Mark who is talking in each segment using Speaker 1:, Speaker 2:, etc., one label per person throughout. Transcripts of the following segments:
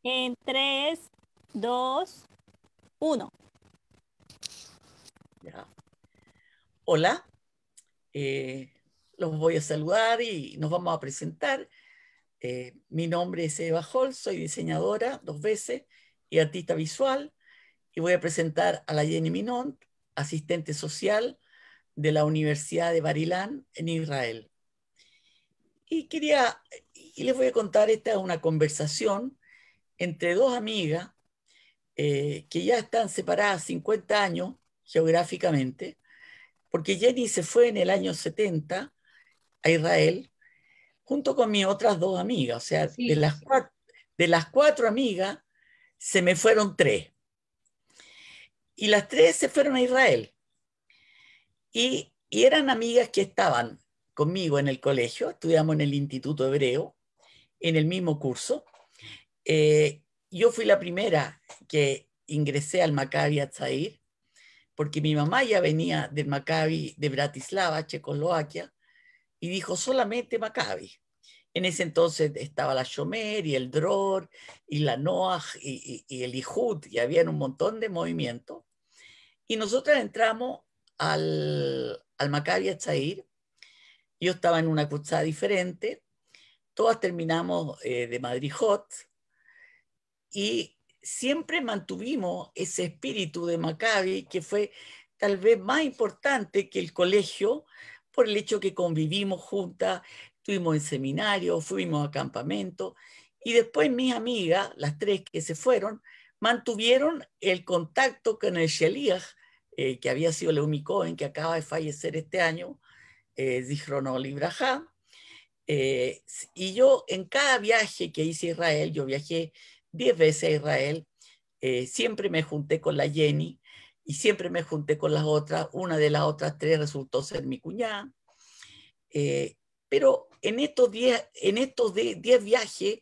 Speaker 1: En 3, 2, 1.
Speaker 2: Ya. Hola, los voy a saludar y nos vamos a presentar. Mi nombre es Eva Hall, soy diseñadora 2 veces y artista visual y voy a presentar a la Jenny Minont, asistente social de la Universidad de Bar-Ilan en Israel. Y les voy a contar, esta es una conversación entre dos amigas que ya están separadas 50 años geográficamente, porque Jenny se fue en el año 70 a Israel junto con mis otras dos amigas. O sea,
Speaker 3: Sí,
Speaker 2: de las cuatro amigas se me fueron tres. Y las tres se fueron a Israel. Y eran amigas que estaban conmigo en el colegio, estudiamos en el Instituto Hebreo, en el mismo curso. Yo fui la primera que ingresé al Maccabi Hatzair, porque mi mamá ya venía del Maccabi de Bratislava, Checoslovaquia, y dijo solamente Maccabi. En ese entonces estaba la Shomer y el Dror y la Noah y el Ihud, y había un montón de movimientos. Y nosotras entramos al Maccabi Hatzair. Yo estaba en una cursada diferente, todas terminamos de Madrid Hot, y siempre mantuvimos ese espíritu de Maccabi que fue tal vez más importante que el colegio por el hecho que convivimos juntas, estuvimos en seminarios, fuimos a campamentos y después mis amigas, las tres que se fueron, mantuvieron el contacto con el Sheliach, que había sido Leumi Cohen, que acaba de fallecer este año, Zichrono Libraja. Eh, y yo en cada viaje que hice a Israel, yo viajé 10 veces a Israel, siempre me junté con la Jenny y siempre me junté con las otras. Una de las otras tres resultó ser mi cuñada. Eh, pero en estos 10 viajes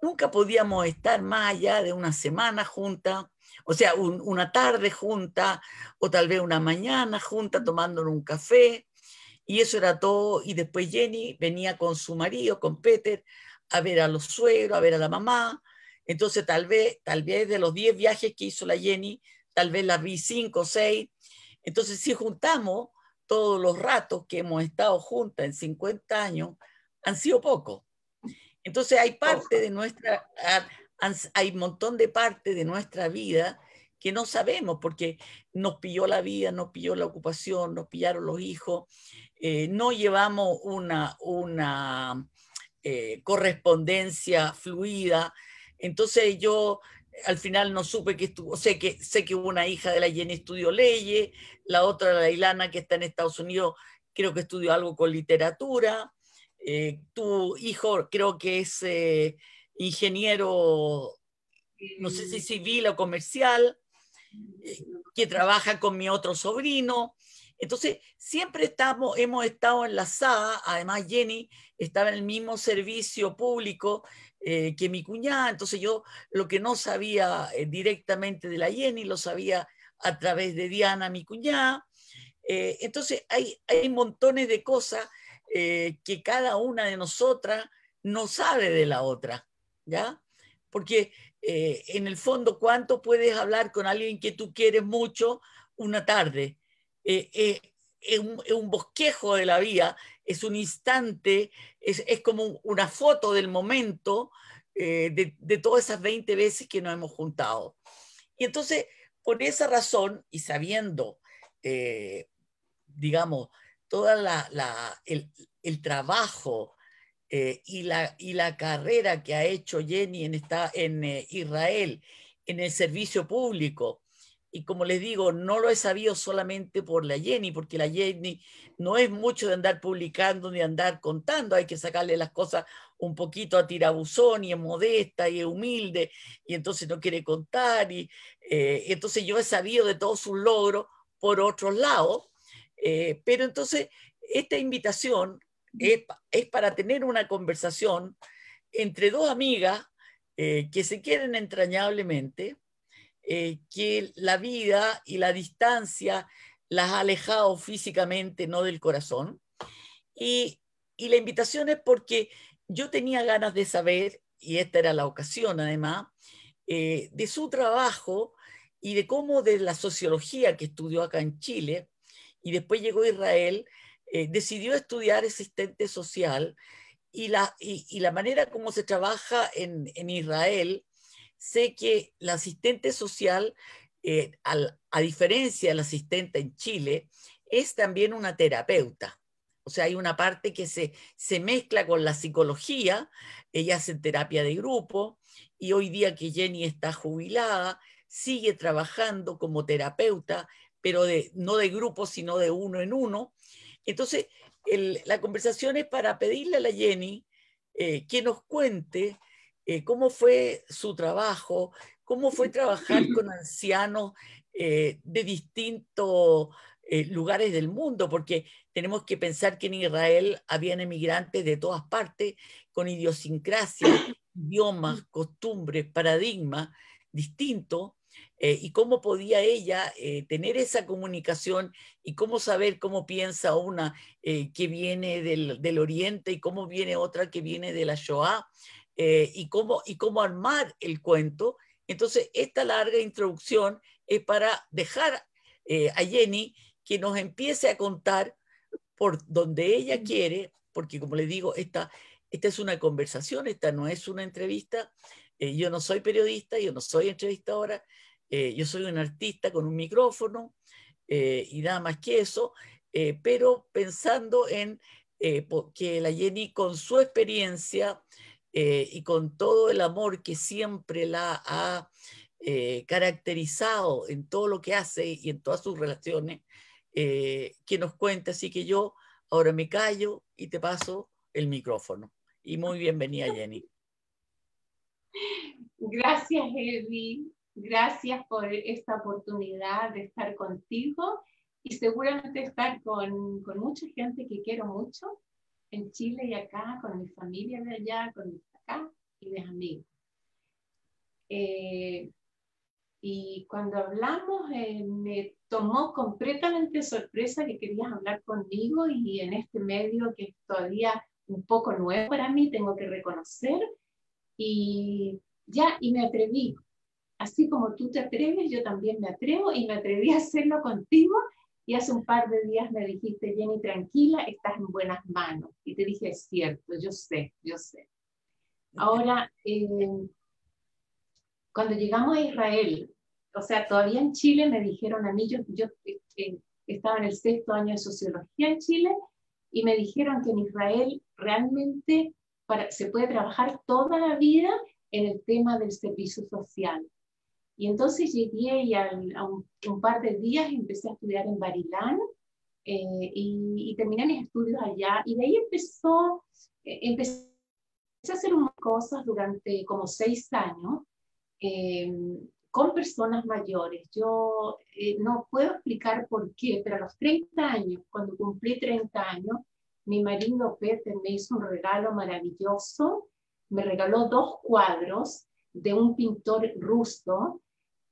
Speaker 2: nunca podíamos estar más allá de una semana juntas, o sea, una tarde junta, o tal vez una mañana junta tomándonos un café, y eso era todo. Y después Jenny venía con su marido, con Peter, a ver a los suegros, a ver a la mamá. Entonces tal vez de los 10 viajes que hizo la Jenny, tal vez las vi 5 o 6. Entonces si juntamos todos los ratos que hemos estado juntas en 50 años, han sido pocos. Entonces hay parte
Speaker 3: poco.
Speaker 2: de nuestra, hay un montón de parte de nuestra vida que no sabemos porque nos pilló la vida, nos pilló la ocupación, nos pillaron los hijos, no llevamos una correspondencia fluida. Entonces yo al final no supe que estuvo, sé que una hija de la Jenny estudió leyes, la otra, la Ilana, que está en Estados Unidos, creo que estudió algo con literatura. Tu hijo creo que es ingeniero, no sé si civil o comercial, que trabaja con mi otro sobrino. Entonces, siempre hemos estado enlazadas. Además, Jenny estaba en el mismo servicio público que mi cuñada. Entonces, yo lo que no sabía directamente de la Jenny, lo sabía a través de Diana, mi cuñada. Entonces, hay montones de cosas que cada una de nosotras no sabe de la otra, ¿ya? Porque en el fondo, ¿cuánto puedes hablar con alguien que tú quieres mucho una tarde? Eh, eh, es un bosquejo de la vida, es un instante, es como una foto del momento de todas esas 20 veces que nos hemos juntado. Y entonces, por esa razón, y sabiendo, eh, digamos, toda el trabajo y la carrera que ha hecho Jenny en Israel, en el servicio público. Y como les digo, no lo he sabido solamente por la Jenny, porque la Jenny no es mucho de andar publicando ni andar contando, hay que sacarle las cosas un poquito a tirabuzón, y es modesta y es humilde, y entonces no quiere contar. Entonces yo he sabido de todos sus logros por otros lados, pero entonces esta invitación es para tener una conversación entre dos amigas que se quieren entrañablemente, que la vida y la distancia las ha alejado físicamente, no del corazón. Y, y la invitación es porque yo tenía ganas de saber, y esta era la ocasión además, de su trabajo y de cómo de la sociología que estudió acá en Chile y después llegó a Israel, decidió estudiar asistente social y la manera como se trabaja en Israel. Sé que la asistente social, a diferencia del asistente en Chile, es también una terapeuta. O sea, hay una parte que se mezcla con la psicología, ella hace terapia de grupo y hoy día que Jenny está jubilada, sigue trabajando como terapeuta, pero no de grupo, sino de uno en uno. Entonces, la conversación es para pedirle a la Jenny que nos cuente cómo fue su trabajo, cómo fue trabajar con ancianos de distintos lugares del mundo, porque tenemos que pensar que en Israel habían emigrantes de todas partes, con idiosincrasia, idiomas, costumbres, paradigmas distintos, y cómo podía ella tener esa comunicación y cómo saber cómo piensa una que viene del Oriente y cómo viene otra que viene de la Shoah, y cómo armar el cuento. Entonces, esta larga introducción es para dejar a Jenny que nos empiece a contar por donde ella quiere, porque como les digo, esta es una conversación, esta no es una entrevista. Yo no soy periodista, yo no soy entrevistadora, yo soy un artista con un micrófono y nada más que eso, pero pensando en que la Jenny con su experiencia y con todo el amor que siempre la ha caracterizado en todo lo que hace y en todas sus relaciones, que nos cuente. Así que yo ahora me callo y te paso el micrófono. Y muy bienvenida, Jenny.
Speaker 3: Gracias, Evi. Gracias por esta oportunidad de estar contigo y seguramente estar con mucha gente que quiero mucho en Chile y acá, con mi familia de allá, con mis acá y mis amigos. Y cuando hablamos, me tomó completamente sorpresa que querías hablar conmigo y en este medio que es todavía un poco nuevo para mí, tengo que reconocer. Y me atreví. Así como tú te atreves, yo también me atrevo y me atreví a hacerlo contigo. Y hace un par de días me dijiste, Jenny, tranquila, estás en buenas manos. Y te dije, es cierto, yo sé, yo sé. Ahora, cuando llegamos a Israel, o sea, todavía en Chile me dijeron a mí, yo estaba en el 6º año de sociología en Chile, y me dijeron que en Israel realmente se puede trabajar toda la vida en el tema del servicio social. Y entonces llegué y a un par de días empecé a estudiar en Barilán y terminé mis estudios allá. Y de ahí empecé a hacer unas cosas durante como 6 años con personas mayores. Yo no puedo explicar por qué, pero a los 30 años, cuando cumplí 30 años, mi marido Peter me hizo un regalo maravilloso. Me regaló 2 cuadros de un pintor ruso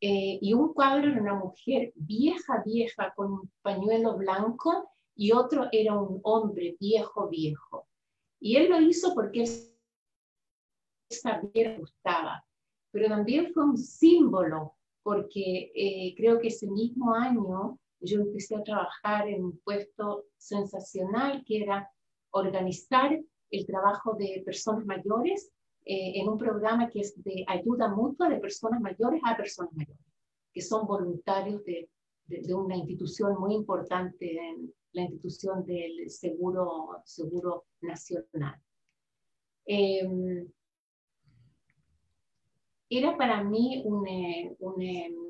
Speaker 3: y un cuadro de una mujer vieja, vieja, con un pañuelo blanco, y otro era un hombre viejo, viejo. Y él lo hizo porque él sabía que le gustaba, pero también fue un símbolo, porque creo que ese mismo año yo empecé a trabajar en un puesto sensacional que era organizar el trabajo de personas mayores en un programa que es de ayuda mutua de personas mayores a personas mayores, que son voluntarios de una institución muy importante, en la institución del Seguro Nacional. Era para mí no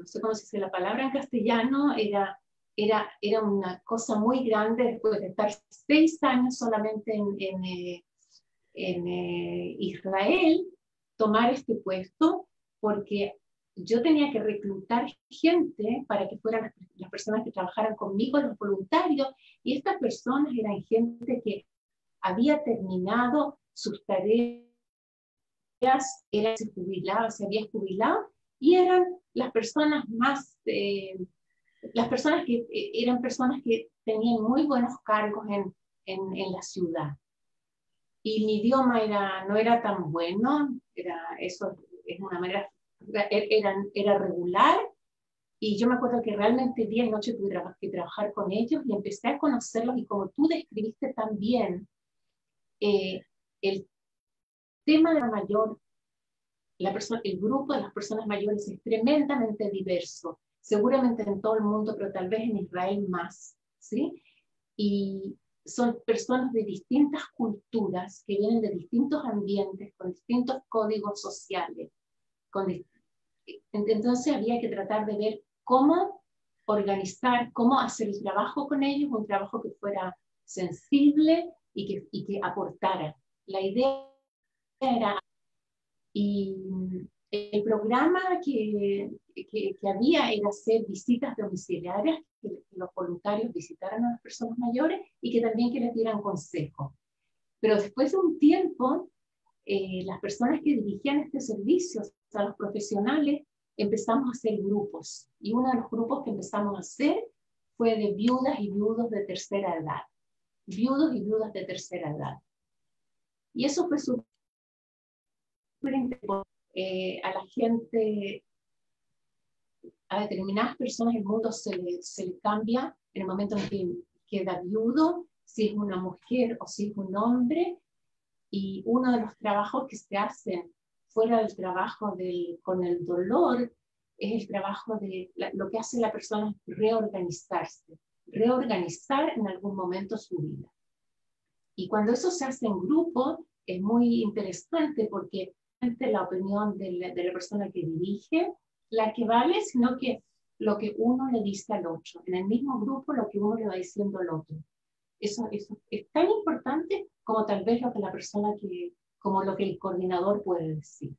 Speaker 3: sé cómo se dice la palabra en castellano, era una cosa muy grande después de estar 6 años solamente en Israel, tomar este puesto, porque yo tenía que reclutar gente para que fueran las personas que trabajaran conmigo, los voluntarios, y estas personas eran gente que había terminado sus tareas, se había jubilado, y eran las personas eran personas que tenían muy buenos cargos en la ciudad. Y mi idioma no era tan bueno, Eso es una manera, era regular, y yo me acuerdo que realmente día y noche tuve que trabajar con ellos y empecé a conocerlos, y como tú describiste también, el tema de la mayor, el grupo de las personas mayores es tremendamente diverso, seguramente en todo el mundo, pero tal vez en Israel más, ¿sí? Y son personas de distintas culturas que vienen de distintos ambientes, con distintos códigos sociales. Entonces había que tratar de ver cómo organizar, cómo hacer el trabajo con ellos, un trabajo que fuera sensible y que aportara. La idea era, y el programa que había era hacer visitas domiciliarias, que los voluntarios visitaran a las personas mayores y que también que les dieran consejos. Pero después de un tiempo, las personas que dirigían este servicio, o sea, los profesionales, empezamos a hacer grupos. Y uno de los grupos que empezamos a hacer fue de viudas y viudos de tercera edad. Viudos y viudas de tercera edad. Y eso fue súper interesante. A la gente, a determinadas personas el mundo se le cambia en el momento en que queda viudo, si es una mujer o si es un hombre, y uno de los trabajos que se hacen fuera del trabajo con el dolor es el trabajo de lo que hace la persona es reorganizarse, reorganizar en algún momento su vida. Y cuando eso se hace en grupo es muy interesante porque la opinión de la persona que dirige, la que vale, sino que lo que uno le dice al otro. En el mismo grupo lo que uno le va diciendo al otro. Eso es tan importante como tal vez lo que la persona como lo que el coordinador puede decir.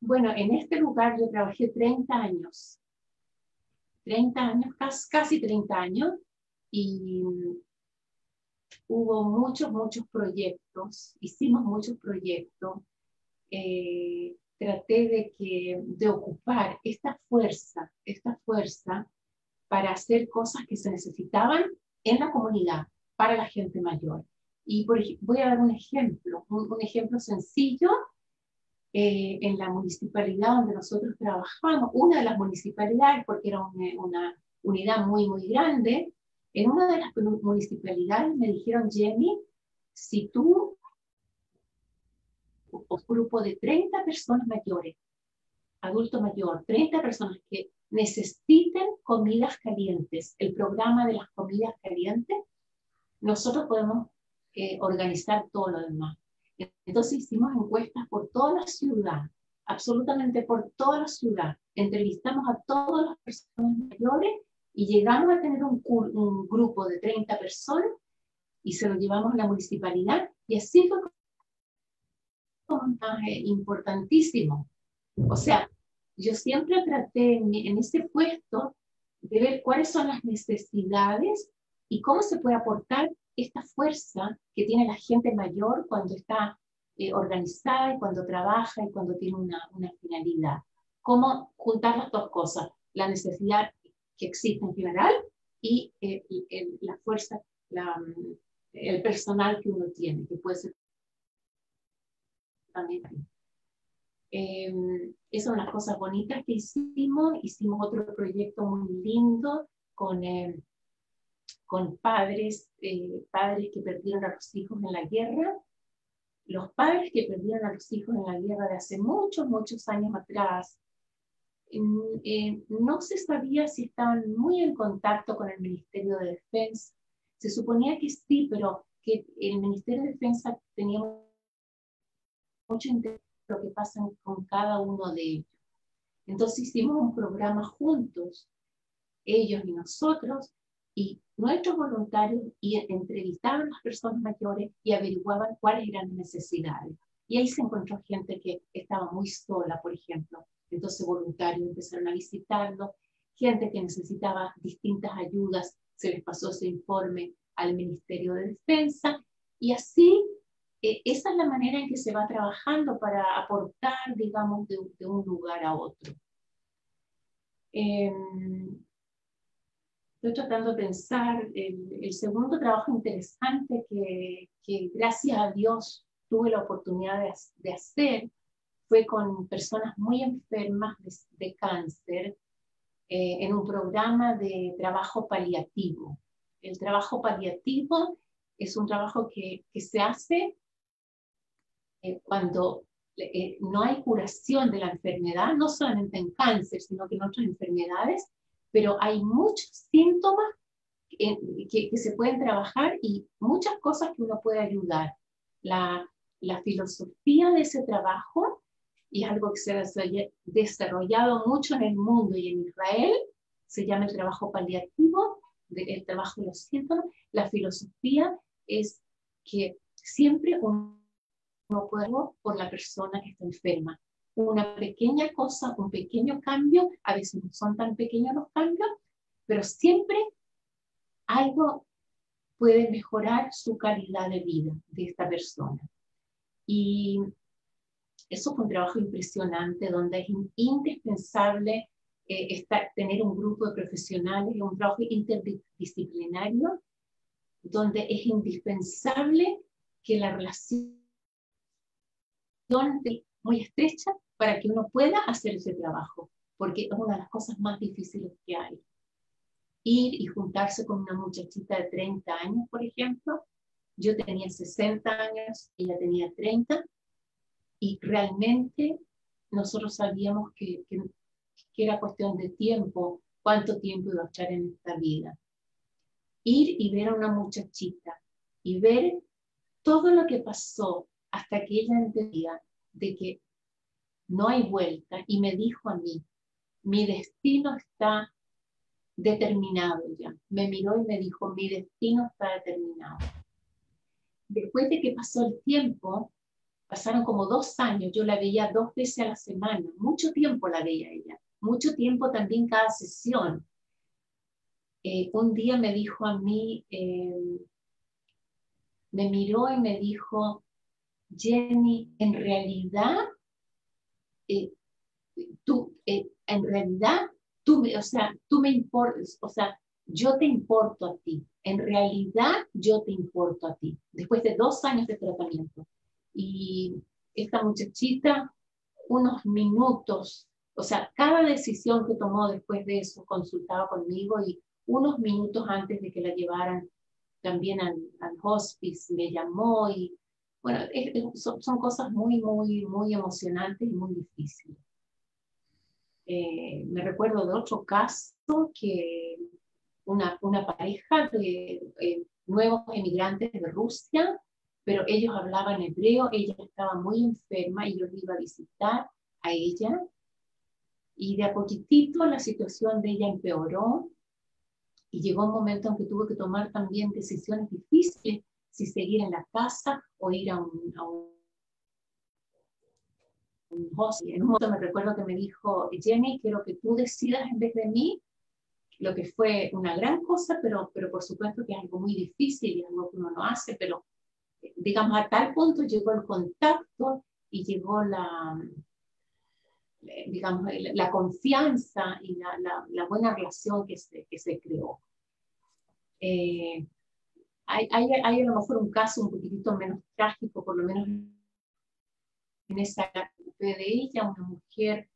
Speaker 3: Bueno, en este lugar yo trabajé 30 años, casi 30 años, y hubo muchos proyectos, hicimos muchos proyectos. Traté de ocupar esta fuerza para hacer cosas que se necesitaban en la comunidad para la gente mayor. Y voy a dar un ejemplo sencillo. En la municipalidad donde nosotros trabajamos, una de las municipalidades, porque era una unidad muy grande, en una de las municipalidades me dijeron, Jenny, si tú, un grupo de 30 personas mayores, adulto mayor, 30 personas que necesiten comidas calientes, el programa de las comidas calientes, nosotros podemos organizar todo lo demás. Entonces hicimos encuestas por toda la ciudad, absolutamente por toda la ciudad. Entrevistamos a todas las personas mayores y llegamos a tener un grupo de 30 personas y se lo llevamos a la municipalidad, y así fue un importantísimo. O sea, yo siempre traté en ese puesto de ver cuáles son las necesidades y cómo se puede aportar esta fuerza que tiene la gente mayor cuando está organizada y cuando trabaja y cuando tiene una finalidad. Cómo juntar las dos cosas, la necesidad que existe en general y la fuerza, el personal que uno tiene, que puede ser también. Esas son las cosas bonitas que hicimos. Hicimos otro proyecto muy lindo con padres que perdieron a los hijos en la guerra. Los padres que perdieron a los hijos en la guerra de hace muchos años atrás, no se sabía si estaban muy en contacto con el Ministerio de Defensa. Se suponía que sí, pero que el Ministerio de Defensa tenía mucho interés en lo que pasa con cada uno de ellos. Entonces hicimos un programa juntos, ellos y nosotros, y nuestros voluntarios entrevistaban a las personas mayores y averiguaban cuáles eran las necesidades. Y ahí se encontró gente que estaba muy sola, por ejemplo. Entonces voluntarios empezaron a visitarlo, gente que necesitaba distintas ayudas, se les pasó ese informe al Ministerio de Defensa, y así esa es la manera en que se va trabajando para aportar, digamos, de un lugar a otro. Estoy tratando de pensar el segundo trabajo interesante que gracias a Dios tuve la oportunidad de hacer fue con personas muy enfermas de cáncer en un programa de trabajo paliativo. El trabajo paliativo es un trabajo que se hace cuando no hay curación de la enfermedad, no solamente en cáncer, sino que en otras enfermedades, pero hay muchos síntomas que se pueden trabajar y muchas cosas que uno puede ayudar. La filosofía de ese trabajo, y es algo que se ha desarrollado mucho en el mundo y en Israel, se llama el trabajo paliativo, el trabajo de los síntomas. La filosofía es que siempre uno puede por la persona que está enferma. Una pequeña cosa, un pequeño cambio, a veces no son tan pequeños los cambios, pero siempre algo puede mejorar su calidad de vida de esta persona. Y eso fue un trabajo impresionante donde es indispensable tener un grupo de profesionales, un trabajo interdisciplinario, donde es indispensable que la relación esté muy estrecha para que uno pueda hacer ese trabajo, porque es una de las cosas más difíciles que hay. Ir y juntarse con una muchachita de 30 años, por ejemplo. Yo tenía 60 años, ella tenía 30, y realmente nosotros sabíamos que era cuestión de tiempo, cuánto tiempo iba a estar en esta vida. Ir y ver a una muchachita y ver todo lo que pasó hasta que ella entendía de que no hay vuelta, y me dijo a mí, mi destino está determinado ya. Me miró y me dijo, mi destino está determinado. Después de que pasó el tiempo, pasaron como 2 años, yo la veía 2 veces a la semana, mucho tiempo la veía ella, mucho tiempo también cada sesión. Un día me dijo a mí, me miró y me dijo, Jenny, en realidad, en realidad, o sea, tú me importas, o sea, yo te importo a ti. En realidad, yo te importo a ti. Después de 2 años de tratamiento. Y esta muchachita, unos minutos, o sea, cada decisión que tomó después de eso, consultaba conmigo, y unos minutos antes de que la llevaran también al hospice, me llamó, y bueno, son cosas muy, muy, muy emocionantes y muy difíciles. Me recuerdo de otro caso que una pareja de nuevos emigrantes de Rusia, pero ellos hablaban hebreo, ella estaba muy enferma y yo iba a visitar a ella, y de a poquitito la situación de ella empeoró, y llegó un momento en que tuve que tomar también decisiones difíciles, si seguir en la casa o ir a un hospital. En un momento me recuerdo que me dijo, Jenny, quiero que tú decidas en vez de mí, lo que fue una gran cosa, pero por supuesto que es algo muy difícil y algo que uno no hace, pero digamos a tal punto llegó el contacto y llegó digamos, la confianza y la buena relación que se creó. Hay a lo mejor un caso un poquitito menos trágico, por lo menos en esa de ella, una mujer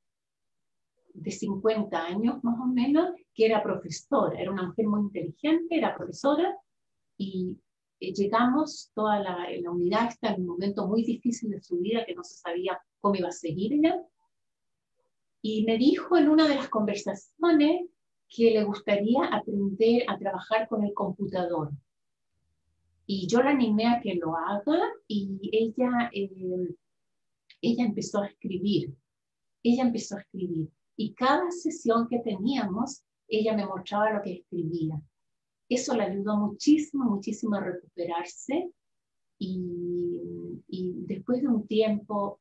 Speaker 3: de 50 años más o menos, que era profesora, era una mujer muy inteligente, era profesora, y llegamos, toda la unidad está en un momento muy difícil de su vida, que no se sabía cómo iba a seguir ella, y me dijo en una de las conversaciones que le gustaría aprender a trabajar con el computador. Y yo la animé a que lo haga, y ella empezó a escribir. Ella empezó a escribir. Y cada sesión que teníamos, ella me mostraba lo que escribía. Eso le ayudó muchísimo, muchísimo a recuperarse. Y después de un tiempo,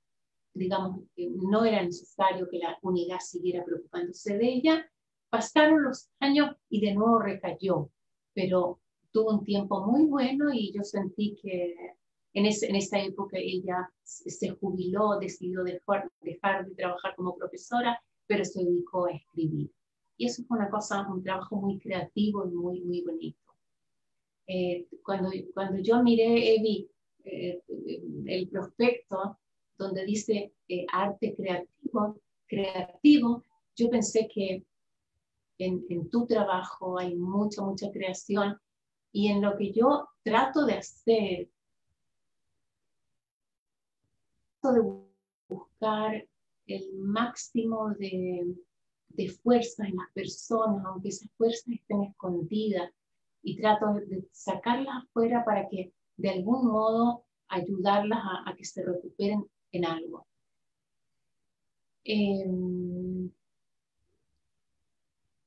Speaker 3: digamos, no era necesario que la unidad siguiera preocupándose de ella. Pasaron los años y de nuevo recayó. Pero tuvo un tiempo muy bueno, y yo sentí que en esa época ella se jubiló, decidió dejar de trabajar como profesora, pero se dedicó a escribir. Y eso fue un trabajo muy creativo y muy, muy bonito. Cuando yo miré, Evi, el prospecto donde dice arte creativo, yo pensé que en tu trabajo hay mucha creación, y en lo que yo trato de hacer, de buscar el máximo de fuerza en las personas, aunque esas fuerzas estén escondidas, y trato de sacarlas afuera para que de algún modo ayudarlas a que se recuperen en algo.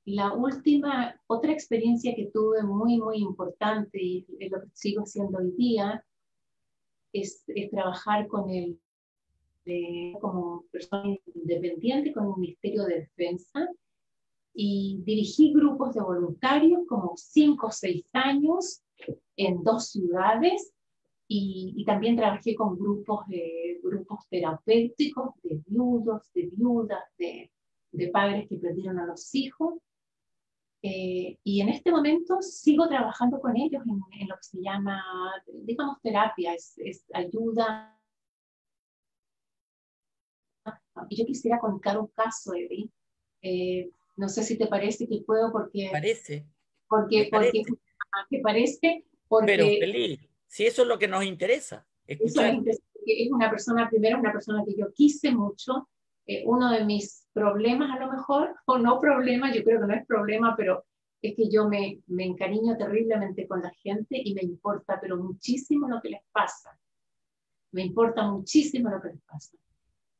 Speaker 3: La última, otra experiencia que tuve muy importante, y es lo que sigo haciendo hoy día, es trabajar con como persona independiente con el Ministerio de Defensa, y dirigí grupos de voluntarios como 5 o 6 años en 2 ciudades, y también trabajé con grupos terapéuticos de viudos, de viudas, de padres que perdieron a los hijos. Y en este momento sigo trabajando con ellos en lo que se llama, digamos, terapia, es ayuda. Y yo quisiera contar un caso, Evi. No sé si te parece que puedo, porque
Speaker 2: Parece,
Speaker 3: porque que parece,
Speaker 2: pero
Speaker 3: porque
Speaker 2: feliz. Si eso es lo que nos interesa,
Speaker 3: eso
Speaker 2: escuchar.
Speaker 3: es una persona, primero, una persona que yo quise mucho. Uno de mis problemas, a lo mejor, o no problema, yo creo que no es problema, pero es que yo me encariño terriblemente con la gente, y me importa, pero muchísimo lo que les pasa. Me importa muchísimo lo que les pasa.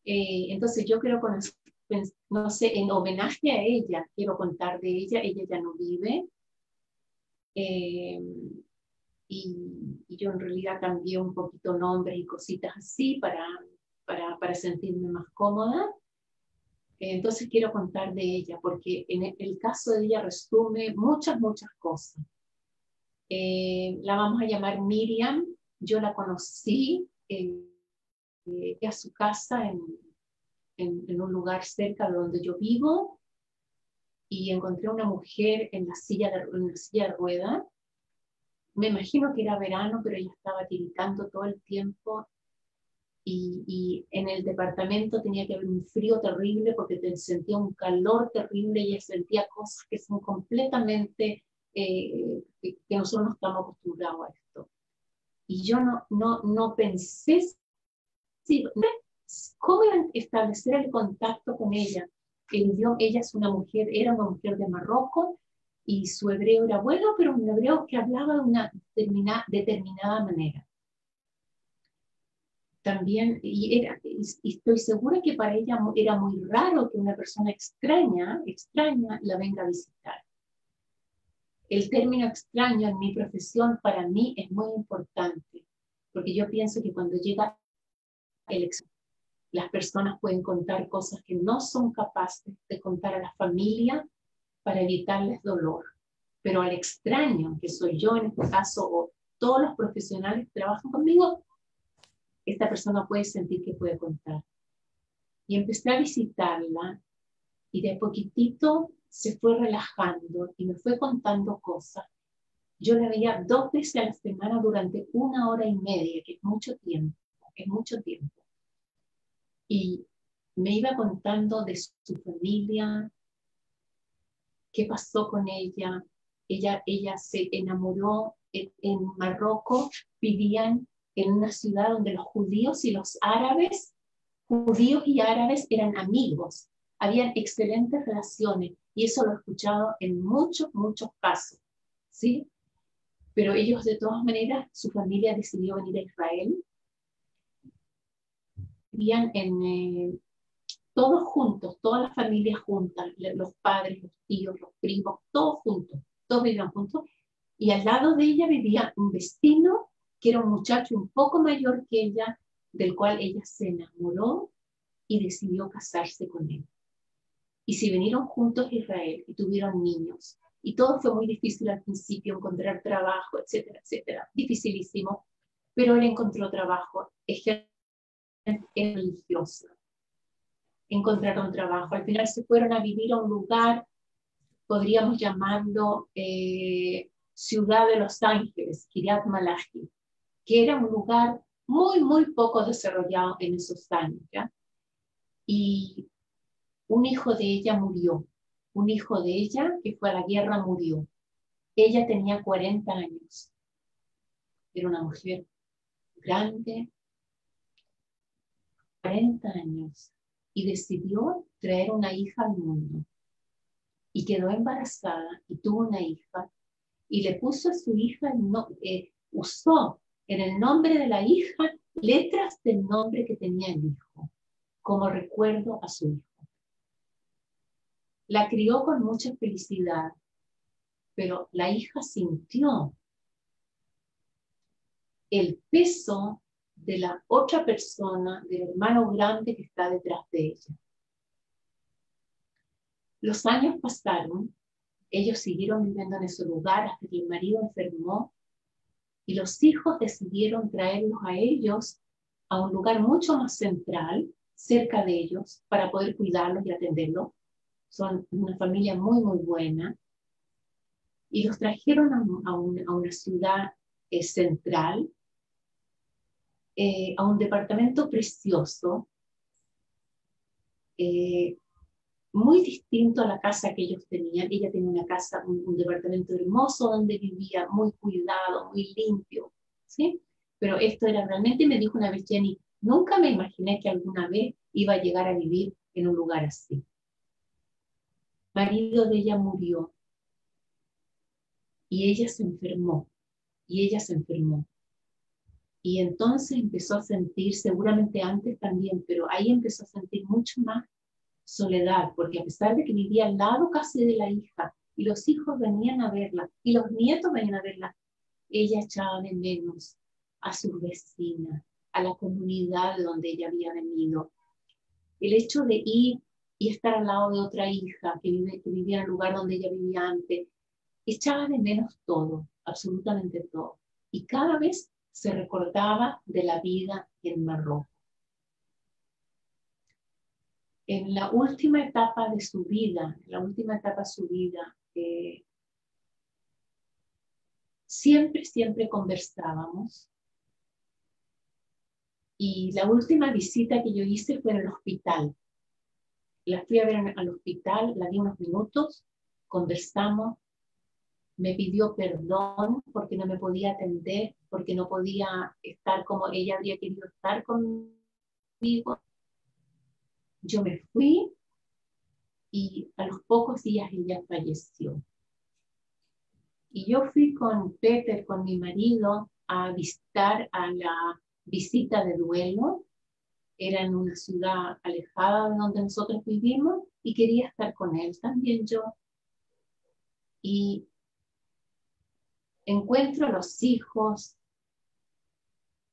Speaker 3: Entonces yo quiero conocer, no sé, en homenaje a ella, quiero contar de ella. Ella ya no vive, y yo en realidad cambié un poquito nombres y cositas así para sentirme más cómoda. Entonces quiero contar de ella, porque en el caso de ella resume muchas cosas. La vamos a llamar Miriam. Yo la conocí a su casa en un lugar cerca de donde yo vivo, y encontré una mujer en la silla de ruedas. Me imagino que era verano, pero ella estaba tiritando todo el tiempo, y en el departamento tenía que haber un frío terrible porque sentía un calor terrible, y ella sentía cosas que son completamente, que nosotros no estamos acostumbrados a esto. Y yo no pensé cómo establecer el contacto con ella. Ella era una mujer de Marruecos, y su hebreo era bueno, pero un hebreo que hablaba de una determinada manera. También, y estoy segura que para ella era muy raro que una persona extraña la venga a visitar. El término extraño en mi profesión para mí es muy importante, porque yo pienso que cuando llega el extraño, las personas pueden contar cosas que no son capaces de contar a la familia para evitarles dolor. Pero al extraño, que soy yo en este caso, o todos los profesionales que trabajan conmigo, esta persona puede sentir que puede contar. Y empecé a visitarla, y de poquitito se fue relajando y me fue contando cosas. Yo la veía 2 veces a la semana durante 1 hora y media, que es mucho tiempo, Y me iba contando de su familia, qué pasó con ella. Ella se enamoró en Marruecos, vivían en una ciudad donde los judíos y árabes eran amigos, habían excelentes relaciones, y eso lo he escuchado en muchos casos, ¿sí? Pero ellos, de todas maneras, su familia decidió venir a Israel. Vivían todos juntos, todas las familias juntas, los padres, los tíos, los primos, todos juntos, todos vivían juntos. Y al lado de ella vivía un vecino que era un muchacho un poco mayor que ella, del cual ella se enamoró y decidió casarse con él. Y se vinieron juntos a Israel y tuvieron niños. Y todo fue muy difícil al principio, encontrar trabajo, etcétera, etcétera. Dificilísimo. Pero él encontró trabajo. Es religioso. Encontraron trabajo. Al final se fueron a vivir a un lugar, podríamos llamarlo Ciudad de Los Ángeles, Kiryat Malachi, que era un lugar muy poco desarrollado en esos años, ¿ya? Y un hijo de ella murió. Un hijo de ella que fue a la guerra murió. Ella tenía 40 años. Era una mujer grande, 40 años, y decidió traer una hija al mundo. Y quedó embarazada y tuvo una hija, y le puso a su hija, usó en el nombre de la hija letras del nombre que tenía el hijo, como recuerdo a su hijo. La crió con mucha felicidad, pero la hija sintió el peso de la otra persona, del hermano grande que está detrás de ella. Los años pasaron, ellos siguieron viviendo en ese lugar hasta que el marido enfermó y los hijos decidieron traerlos a ellos a un lugar mucho más central, cerca de ellos, para poder cuidarlos y atenderlos. Son una familia muy buena. Y los trajeron a una ciudad central, a un departamento precioso, muy distinto a la casa que ellos tenían. Ella tenía una casa, un departamento hermoso donde vivía, muy cuidado, muy limpio, ¿sí? Pero esto era realmente, me dijo una vez Jenny, nunca me imaginé que alguna vez iba a llegar a vivir en un lugar así. El marido de ella murió y ella se enfermó, Y entonces empezó a sentir, seguramente antes también, pero ahí empezó a sentir mucho más soledad, porque a pesar de que vivía al lado casi de la hija, y los hijos venían a verla, y los nietos venían a verla, ella echaba de menos a sus vecinas, a la comunidad de donde ella había venido. El hecho de ir y estar al lado de otra hija que vivía en el lugar donde ella vivía antes, echaba de menos todo, absolutamente todo. Y cada vez se recordaba de la vida en Marruecos. En la última etapa de su vida, siempre conversábamos. Y la última visita que yo hice fue en el hospital. La fui a ver al hospital, la di unos minutos, conversamos, me pidió perdón porque no me podía atender, porque no podía estar como ella habría querido estar conmigo. Yo me fui y a los pocos días ella falleció. Y yo fui con Peter, con mi marido, a visitar a la visita de duelo. Era en una ciudad alejada de donde nosotros vivimos y quería estar con él también yo. Y encuentro a los hijos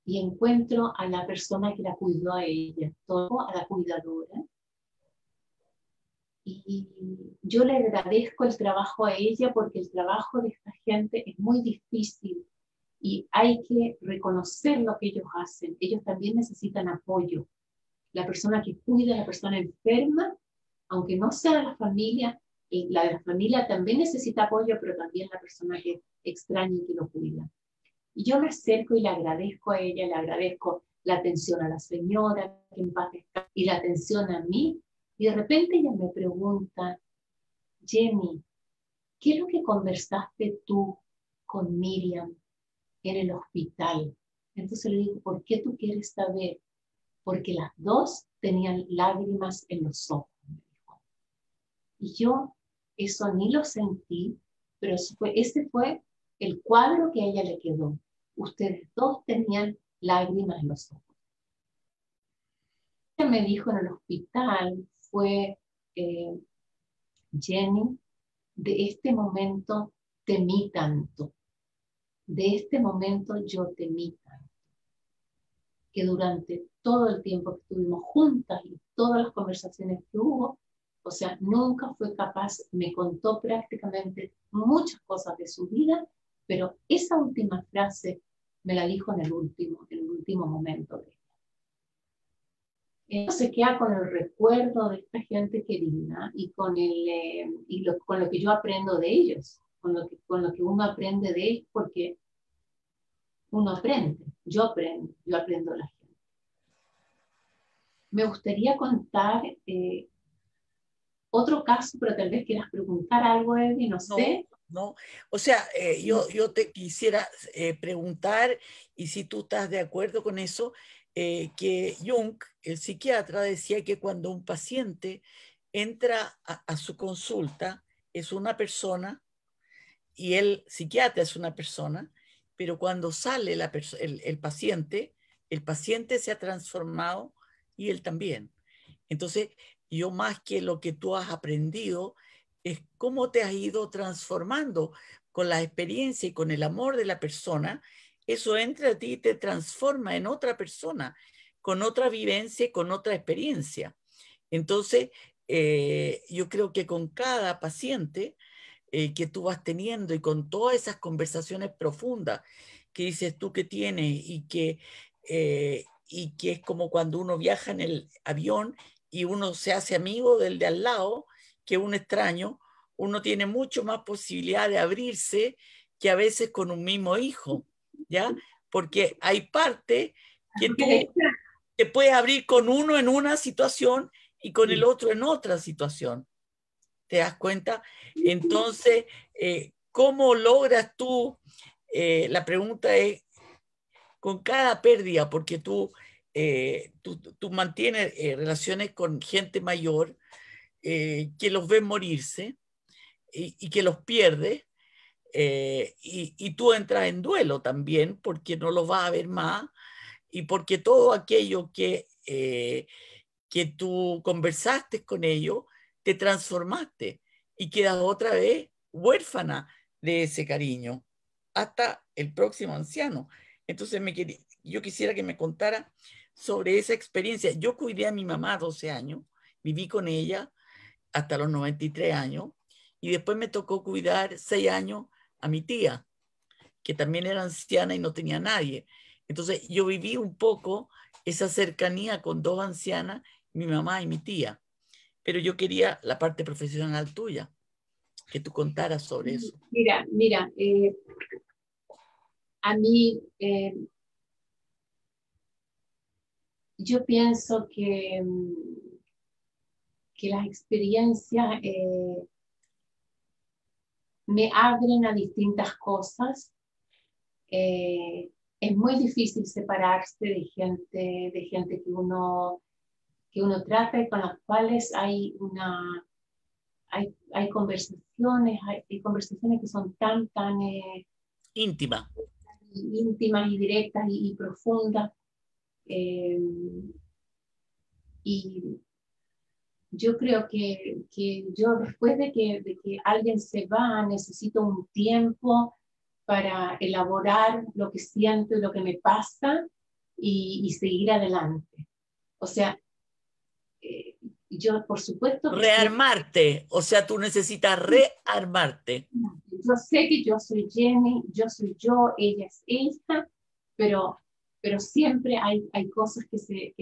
Speaker 3: y encuentro a la persona que la cuidó a ella, todo a la cuidadora. Y yo le agradezco el trabajo a ella porque el trabajo de esta gente es muy difícil y hay que reconocer lo que ellos hacen. Ellos también necesitan apoyo. La persona que cuida a la persona enferma, aunque no sea de la familia, la de la familia también necesita apoyo, pero también la persona que extraña y que lo cuida. Y yo me acerco y le agradezco a ella, le agradezco la atención a la señora, que en paz está, y la atención a mí. Y de repente ella me pregunta, Jenny, ¿qué es lo que conversaste tú con Miriam en el hospital? Entonces le digo, ¿por qué tú quieres saber? Porque las dos tenían lágrimas en los ojos. Y yo eso ni lo sentí, pero ese fue el cuadro que a ella le quedó. Ustedes dos tenían lágrimas en los ojos. Ella me dijo en el hospital fue, Jenny, de este momento temí tanto. De este momento yo temí tanto. Que durante todo el tiempo que estuvimos juntas y todas las conversaciones que hubo, o sea, nunca fue capaz, me contó prácticamente muchas cosas de su vida, pero esa última frase me la dijo en el último momento de ella. Entonces queda con el recuerdo de esta gente querida y con lo que yo aprendo de ellos, con lo que uno aprende de ellos, porque uno aprende, yo aprendo de la gente. Me gustaría contar otro caso, pero tal vez quieras preguntar algo, Eddie, no sé.
Speaker 2: No. O sea, yo te quisiera preguntar, y si tú estás de acuerdo con eso, que Jung, el psiquiatra, decía que cuando un paciente entra a su consulta, es una persona, y el psiquiatra es una persona, pero cuando sale el paciente se ha transformado y él también. Entonces, yo más que lo que tú has aprendido, es cómo te has ido transformando con la experiencia y con el amor de la persona. Eso entra a ti y te transforma en otra persona, con otra vivencia y con otra experiencia. Entonces, yo creo que con cada paciente que tú vas teniendo y con todas esas conversaciones profundas que dices tú que tienes y que es como cuando uno viaja en el avión y uno se hace amigo del de al lado, que un extraño, uno tiene mucho más posibilidad de abrirse que a veces con un mismo hijo, ¿ya? Porque hay parte que tú te puedes abrir con uno en una situación y con el otro en otra situación. ¿Te das cuenta? Entonces, ¿cómo logras tú? La pregunta es, con cada pérdida, porque tú mantienes relaciones con gente mayor, que los ves morirse y que los pierdes, y tú entras en duelo también porque no los vas a ver más y porque todo aquello que tú conversaste con ellos, te transformaste y quedas otra vez huérfana de ese cariño hasta el próximo anciano. Entonces yo quisiera que me contara sobre esa experiencia. Yo cuidé a mi mamá 12 años, viví con ella hasta los 93 años y después me tocó cuidar 6 años a mi tía, que también era anciana y no tenía nadie. Entonces yo viví un poco esa cercanía con dos ancianas, mi mamá y mi tía, pero yo quería la parte profesional tuya, que tú contaras sobre eso.
Speaker 3: Mira, a mí yo pienso que las experiencias me abren a distintas cosas. Es muy difícil separarse de gente que uno trata y con las cuales hay conversaciones, hay conversaciones que son tan
Speaker 2: íntimas
Speaker 3: íntimas y directas y profundas. Y yo creo que yo después de que alguien se va, necesito un tiempo para elaborar lo que siento y lo que me pasa y seguir adelante. O sea, yo por supuesto que
Speaker 2: rearmarte, o sea, tú necesitas rearmarte.
Speaker 3: yo sé que yo soy Jenny, yo soy yo, ella es ella, pero siempre hay cosas que se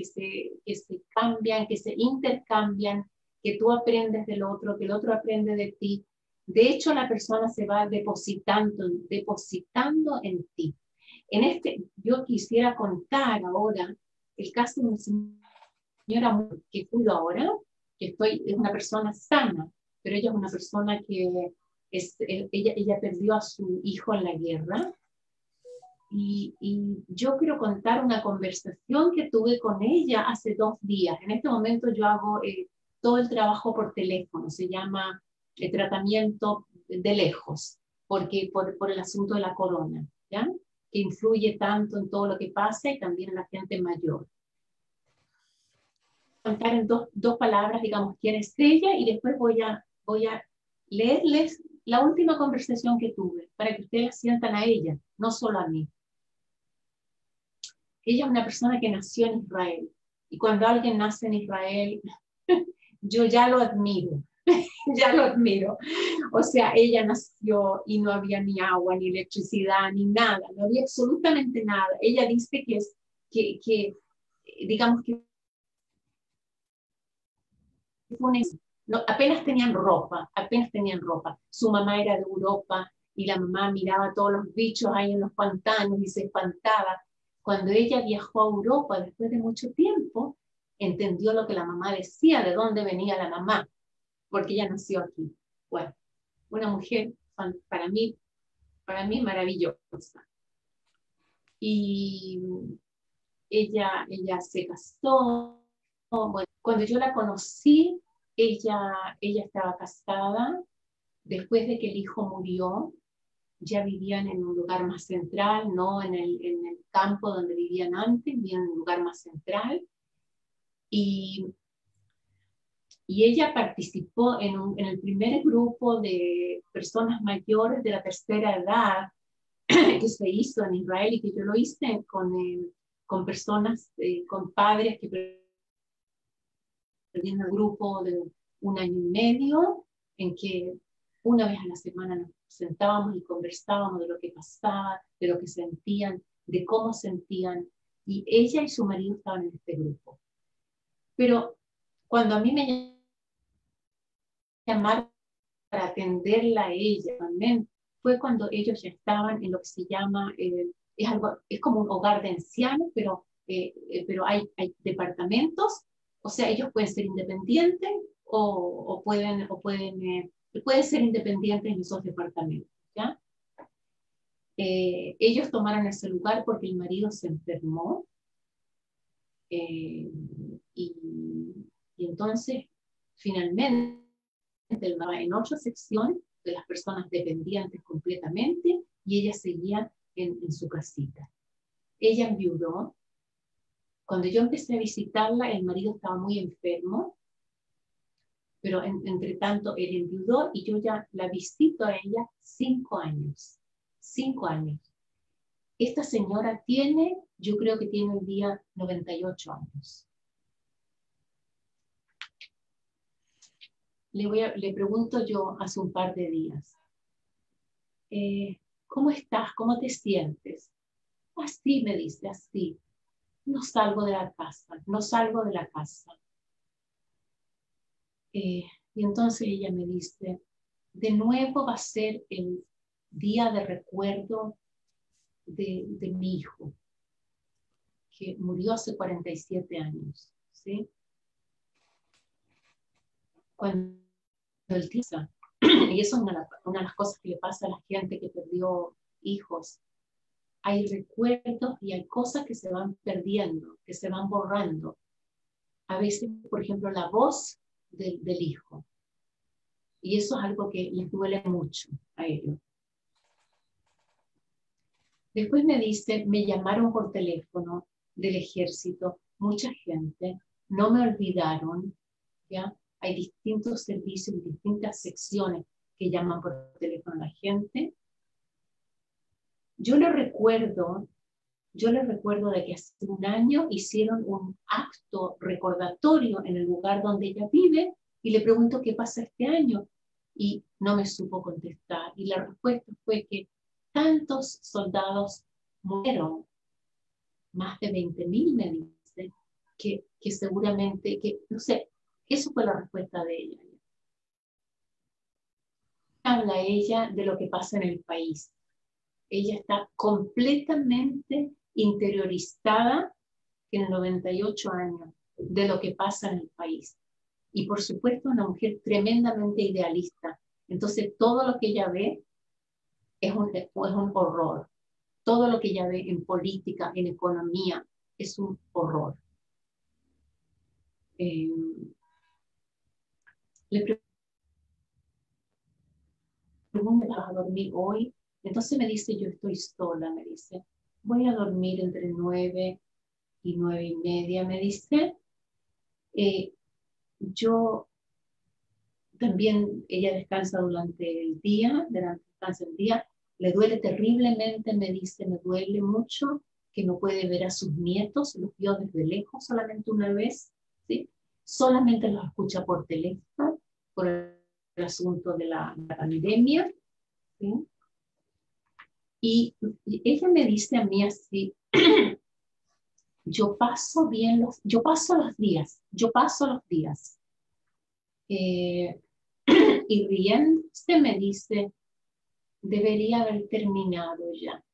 Speaker 3: cambian, que se intercambian, que tú aprendes del otro, que el otro aprende de ti. De hecho, la persona se va depositando en ti. Yo quisiera contar ahora el caso de una señora que cuido ahora, es una persona sana, pero ella es una persona que ella perdió a su hijo en la guerra. Y yo quiero contar una conversación que tuve con ella hace 2 días. En este momento yo hago todo el trabajo por teléfono, se llama tratamiento de lejos, porque por el asunto de la corona, ¿ya? Que influye tanto en todo lo que pasa y también en la gente mayor. Contar en dos palabras, digamos, quién es ella, y después voy a leerles la última conversación que tuve, para que ustedes sientan a ella, no solo a mí. Ella es una persona que nació en Israel, y cuando alguien nace en Israel, yo ya lo admiro, ya lo admiro. O sea, ella nació y no había ni agua, ni electricidad, ni nada, no había absolutamente nada. Ella dice que digamos que no, apenas tenían ropa. Su mamá era de Europa y la mamá miraba todos los bichos ahí en los pantanos y se espantaba. Cuando ella viajó a Europa después de mucho tiempo, entendió lo que la mamá decía, de dónde venía la mamá, porque ella nació aquí. Bueno, una mujer para mí maravillosa. Y ella se casó. Bueno, cuando yo la conocí, ella estaba casada. Después de que el hijo murió, ya vivían en un lugar más central, no en el campo donde vivían antes, vivían en un lugar más central. Y ella participó en el primer grupo de personas mayores de la tercera edad que se hizo en Israel y que yo lo hice con personas, con padres que perdieron el grupo de 1 año y medio, en que una vez a la semana nos sentábamos y conversábamos de lo que pasaba, de lo que sentían, de cómo sentían, y ella y su marido estaban en este grupo. Pero cuando a mí me llamaron para atenderla a ella, fue cuando ellos ya estaban en lo que se llama, es como un hogar de ancianos, pero hay departamentos, o sea, ellos pueden ser independientes o pueden ser independientes en esos departamentos, ¿ya? Ellos tomaron ese lugar porque el marido se enfermó, y entonces finalmente en otra sección de las personas dependientes completamente, y ella seguía en su casita. Ella enviudó. Cuando yo empecé a visitarla, el marido estaba muy enfermo, pero entre tanto él enviudó y yo ya la visito a ella 5 años. 5 años. Esta señora yo creo que tiene hoy día 98 años. Le pregunto yo hace un par de días, ¿cómo estás? ¿Cómo te sientes? Así, me dice, así. No salgo de la casa, no salgo de la casa. Y entonces ella me dice, de nuevo va a ser el día de recuerdo de mi hijo, que murió hace 47 años, ¿sí? Cuando el tiempo, y eso es una de las cosas que le pasa a la gente que perdió hijos, hay recuerdos y hay cosas que se van perdiendo, que se van borrando. A veces, por ejemplo, la voz del hijo. Y eso es algo que les duele mucho a ellos. Después me dice, me llamaron por teléfono del ejército, mucha gente, no me olvidaron, ¿ya? Hay distintos servicios, distintas secciones que llaman por teléfono a la gente. Yo le recuerdo de que hace 1 año hicieron un acto recordatorio en el lugar donde ella vive y le pregunto qué pasa este año y no me supo contestar. Y la respuesta fue que tantos soldados murieron, más de 20.000 me dice, que seguramente, no sé, eso fue la respuesta de ella. Habla ella de lo que pasa en el país. Ella está completamente interiorizada en 98 años de lo que pasa en el país. Y por supuesto una mujer tremendamente idealista. Entonces todo lo que ella ve es un horror. Todo lo que ella ve en política, en economía, es un horror. Le pregunto, ¿vas a dormir hoy? Entonces me dice, yo estoy sola, me dice. Voy a dormir entre 9 y 9:30, me dice. Yo también, ella descansa durante el día, le duele terriblemente, me dice, me duele mucho que no puede ver a sus nietos, los vio desde lejos solamente una vez, ¿sí? Solamente los escucha por teléfono, por el asunto de la pandemia, ¿sí? Y ella me dice a mí así, yo paso los días. Y riéndose me dice, debería haber terminado ya.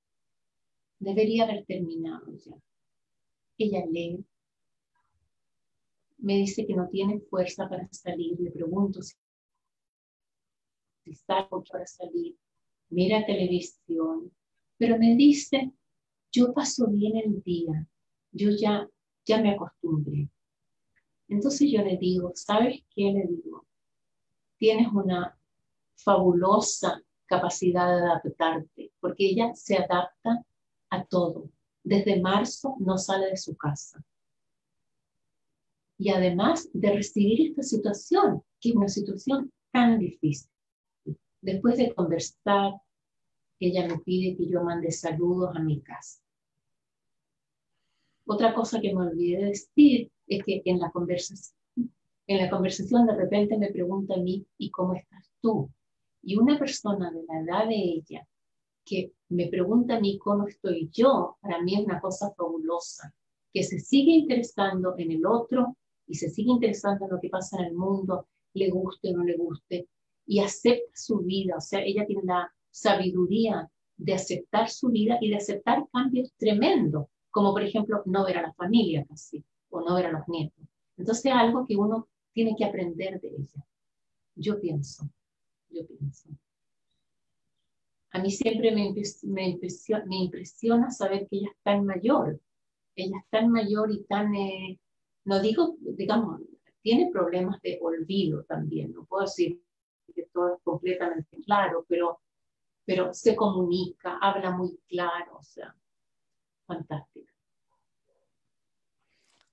Speaker 3: Debería haber terminado ya. Ella lee, me dice que no tiene fuerza para salir, le pregunto si está para salir, mira televisión, pero me dice, yo paso bien el día, yo ya me acostumbré. Entonces yo le digo, ¿sabes qué? Le digo, tienes una fabulosa capacidad de adaptarte, porque ella se adapta a todo. Desde marzo no sale de su casa. Y además de recibir esta situación, que es una situación tan difícil. Después de conversar, ella me pide que yo mande saludos a mi casa. Otra cosa que me olvidé de decir es que en la conversación de repente me pregunta a mí, ¿y cómo estás tú? Y una persona de la edad de ella que me pregunta a mí cómo estoy yo, para mí es una cosa fabulosa, que se sigue interesando en el otro y se sigue interesando en lo que pasa en el mundo, le guste o no le guste, y acepta su vida. O sea, ella tiene la sabiduría de aceptar su vida y de aceptar cambios tremendos, como por ejemplo no ver a la familia casi, o no ver a los nietos. Entonces es algo que uno tiene que aprender de ella. Yo pienso. A mí siempre me impresiona saber que ella es tan mayor. Ella es tan mayor y tan, no digo, digamos, tiene problemas de olvido también. No puedo decir que todo es completamente claro, pero se comunica, habla muy claro, o sea, fantástica.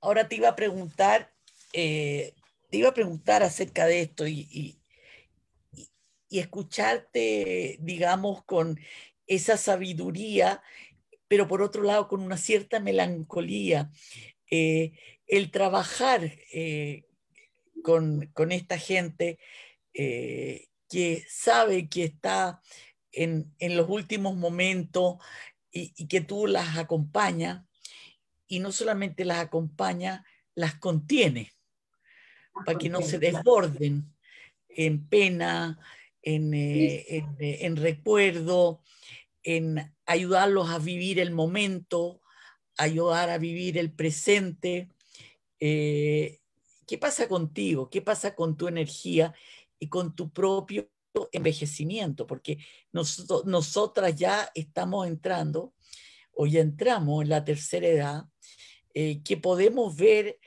Speaker 2: Ahora te iba a preguntar acerca de esto y escucharte, digamos, con esa sabiduría, pero por otro lado con una cierta melancolía. El trabajar con esta gente que sabe que está en los últimos momentos y que tú las acompañas, y no solamente las acompañas, las contiene para que no se desborden en pena, en recuerdo, en ayudarlos a vivir el momento, ayudar a vivir el presente. ¿Qué pasa contigo? ¿Qué pasa con tu energía y con tu propio envejecimiento? Porque nosotras ya estamos entrando o ya entramos en la tercera edad, que podemos ver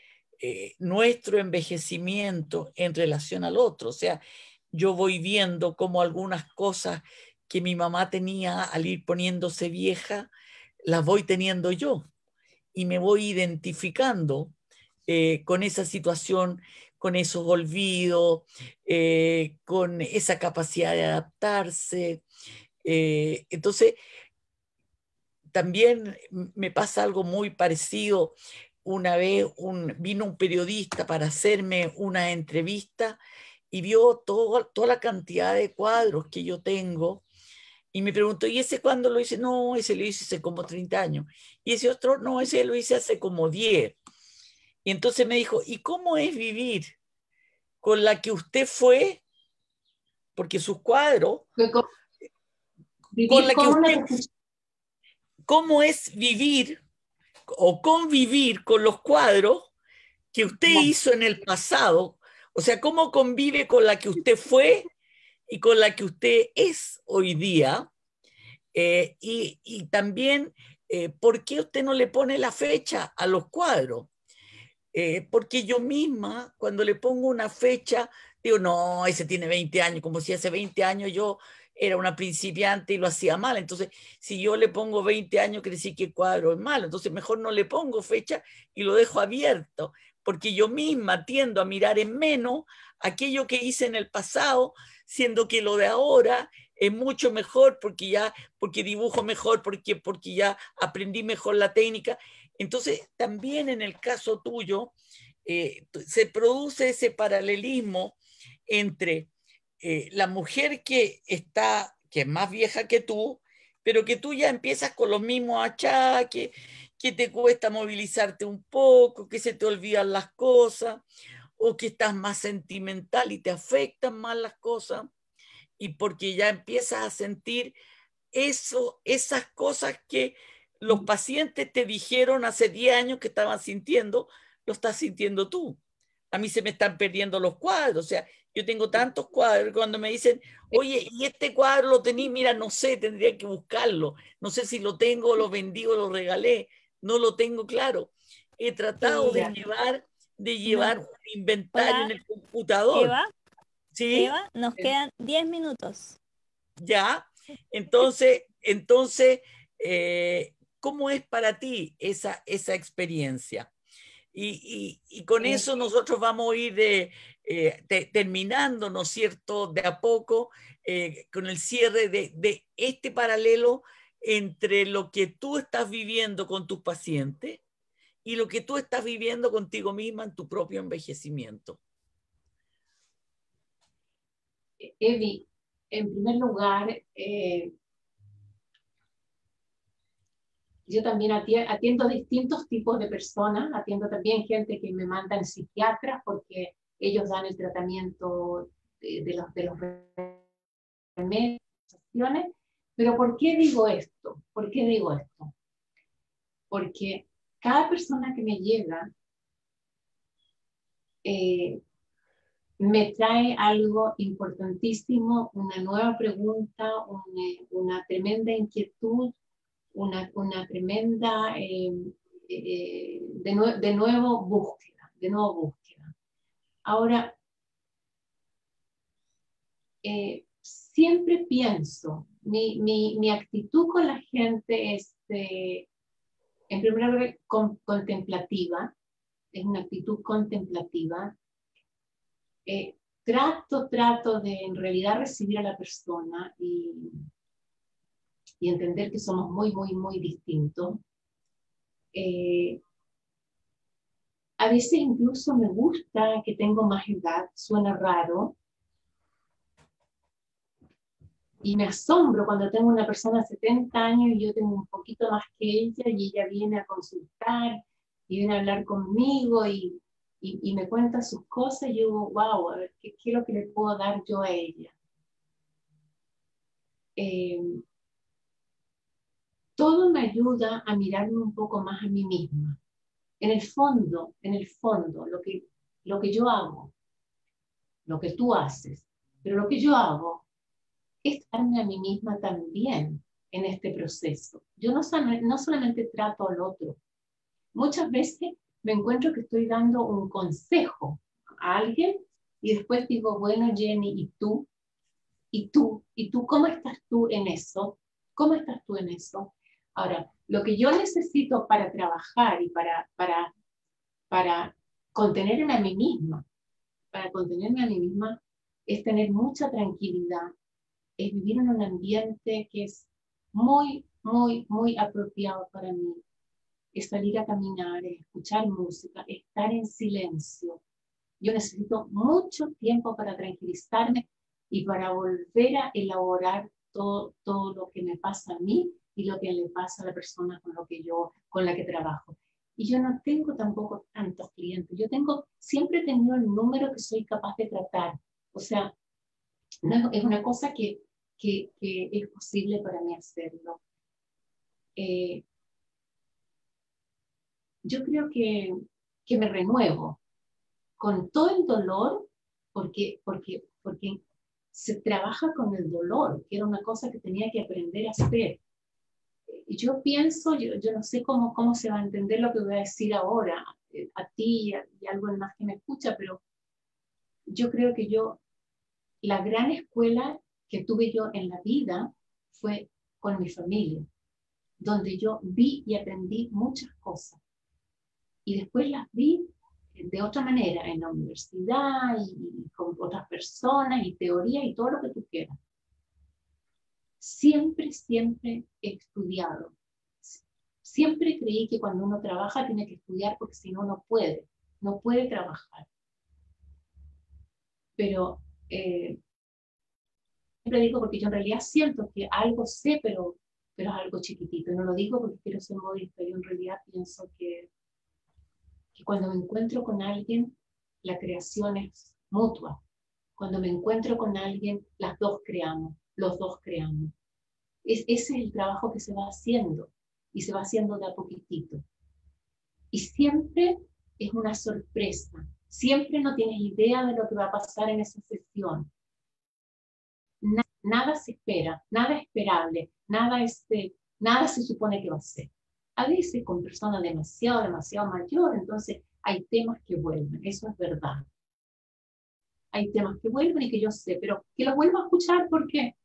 Speaker 2: nuestro envejecimiento en relación al otro. O sea, yo voy viendo como algunas cosas que mi mamá tenía al ir poniéndose vieja, las voy teniendo yo y me voy identificando con esa situación, con esos olvidos, con esa capacidad de adaptarse. Entonces, también me pasa algo muy parecido. Una vez vino un periodista para hacerme una entrevista y vio toda la cantidad de cuadros que yo tengo y me preguntó, ¿y ese cuándo lo hice? No, ese lo hice hace como 30 años. Y ese otro, no, ese lo hice hace como 10. Y entonces me dijo, ¿y cómo es vivir con la que usted fue? Porque sus cuadros, con
Speaker 3: Vivir
Speaker 2: la que
Speaker 3: con una...
Speaker 2: usted, ¿cómo es vivir o convivir con los cuadros que usted hizo en el pasado? O sea, ¿cómo convive con la que usted fue y con la que usted es hoy día? Y también, ¿por qué usted no le pone la fecha a los cuadros? Porque yo misma, cuando le pongo una fecha, digo, no, ese tiene 20 años, como si hace 20 años yo era una principiante y lo hacía mal. Entonces, si yo le pongo 20 años, quiere decir que el cuadro es malo. Entonces, mejor no le pongo fecha y lo dejo abierto, porque yo misma tiendo a mirar en menos aquello que hice en el pasado, siendo que lo de ahora es mucho mejor porque dibujo mejor, porque ya aprendí mejor la técnica. Entonces, también en el caso tuyo, se produce ese paralelismo entre la mujer que es más vieja que tú, pero que tú ya empiezas con los mismos achaques, que te cuesta movilizarte un poco, que se te olvidan las cosas, o que estás más sentimental y te afectan más las cosas. y porque ya empiezas a sentir eso, esas cosas que los pacientes te dijeron hace 10 años que estaban sintiendo, lo estás sintiendo tú. A mí se me están perdiendo los cuadros, o sea, yo tengo tantos cuadros, cuando me dicen, oye, ¿y este cuadro lo tení? Mira, no sé, tendría que buscarlo, no sé si lo tengo, lo vendí o lo regalé, no lo tengo claro. He tratado
Speaker 1: Sí.
Speaker 2: de llevar un inventario en
Speaker 1: Hola,
Speaker 2: el computador,
Speaker 1: Eva,
Speaker 2: ¿sí?
Speaker 1: nos quedan 10 minutos.
Speaker 2: Ya, entonces, ¿cómo es para ti esa experiencia? Y con eso nosotros vamos a ir terminando, ¿no es cierto?, de a poco, con el cierre de este paralelo entre lo que tú estás viviendo con tus pacientes y lo que tú estás viviendo contigo misma en tu propio envejecimiento.
Speaker 3: Evi, en primer lugar, yo también atiendo distintos tipos de personas, atiendo también gente que me mandan psiquiatras porque ellos dan el tratamiento de los remedios, pero ¿por qué digo esto? ¿Por qué digo esto? Porque cada persona que me llega me trae algo importantísimo, una nueva pregunta, una tremenda inquietud, una tremenda, de nuevo búsqueda. Ahora, siempre pienso, mi actitud con la gente es, en primer lugar, contemplativa, es una actitud contemplativa. Trato de en realidad recibir a la persona y entender que somos muy distintos. A veces incluso me gusta que tengo más edad, suena raro, y me asombro cuando tengo una persona de 70 años y yo tengo un poquito más que ella y ella viene a consultar y viene a hablar conmigo y me cuenta sus cosas y yo digo, wow, a ver, ¿qué es lo que le puedo dar yo a ella? Todo me ayuda a mirarme un poco más a mí misma. En el fondo, lo que yo hago, lo que tú haces, pero lo que yo hago es darme a mí misma también en este proceso. Yo no solamente trato al otro. Muchas veces me encuentro que estoy dando un consejo a alguien y después digo, bueno, Jenny, ¿y tú? ¿Y tú? ¿Y tú cómo estás tú en eso? ¿Cómo estás tú en eso? Ahora, lo que yo necesito para trabajar y para contenerme a mí misma, es tener mucha tranquilidad, es vivir en un ambiente que es muy apropiado para mí, es salir a caminar, es escuchar música, estar en silencio. Yo necesito mucho tiempo para tranquilizarme y para volver a elaborar todo lo que me pasa a mí y lo que le pasa a la persona con la que trabajo. Y yo no tengo tampoco tantos clientes. Siempre he tenido el número que soy capaz de tratar. O sea, no, es una cosa que es posible para mí hacerlo. Yo creo que me renuevo con todo el dolor, porque se trabaja con el dolor, que era una cosa que tenía que aprender a hacer. Y yo pienso, yo no sé cómo se va a entender lo que voy a decir ahora, a ti y a alguien más que me escucha, pero yo creo que la gran escuela que tuve yo en la vida fue con mi familia, donde yo vi y aprendí muchas cosas. Y después las vi de otra manera, en la universidad y con otras personas y teoría y todo lo que tú quieras. Siempre he estudiado. Siempre creí que cuando uno trabaja tiene que estudiar porque si no, no puede trabajar. Pero siempre digo porque yo en realidad siento que algo sé, pero es algo chiquitito. No lo digo porque quiero ser modesta, yo en realidad pienso que cuando me encuentro con alguien, la creación es mutua. Cuando me encuentro con alguien, las dos creamos, los dos creamos. Ese es el trabajo que se va haciendo y se va haciendo de a poquitito. Y siempre es una sorpresa. Siempre no tienes idea de lo que va a pasar en esa sesión. Nada se espera, nada esperable, nada se supone que va a ser. A veces con personas demasiado mayores, entonces hay temas que vuelven, eso es verdad. Hay temas que vuelven y que yo sé, pero que los vuelvo a escuchar porque...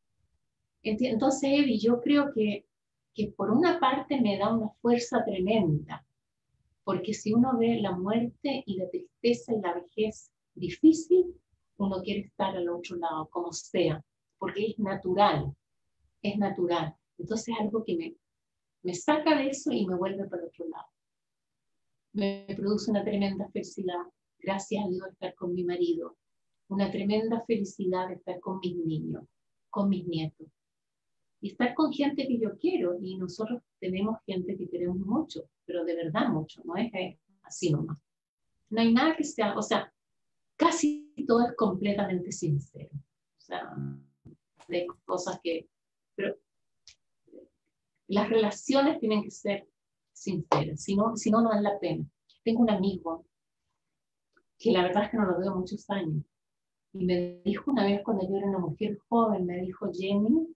Speaker 3: Entonces, Eddie, yo creo que por una parte me da una fuerza tremenda, porque si uno ve la muerte y la tristeza y la vejez difícil, uno quiere estar al otro lado, como sea, porque es natural, es natural. Entonces es algo que me saca de eso y me vuelve para el otro lado. Me produce una tremenda felicidad, gracias a Dios, estar con mi marido, una tremenda felicidad de estar con mis niños, con mis nietos. Y estar con gente que yo quiero, y nosotros tenemos gente que queremos mucho, pero de verdad mucho, no es así nomás. No hay nada que sea, o sea, casi todo es completamente sincero. O sea, hay cosas que, pero las relaciones tienen que ser sinceras, si no, no vale la pena. Tengo un amigo que la verdad es que no lo veo muchos años, y me dijo una vez cuando yo era una mujer joven, me dijo, Jenny,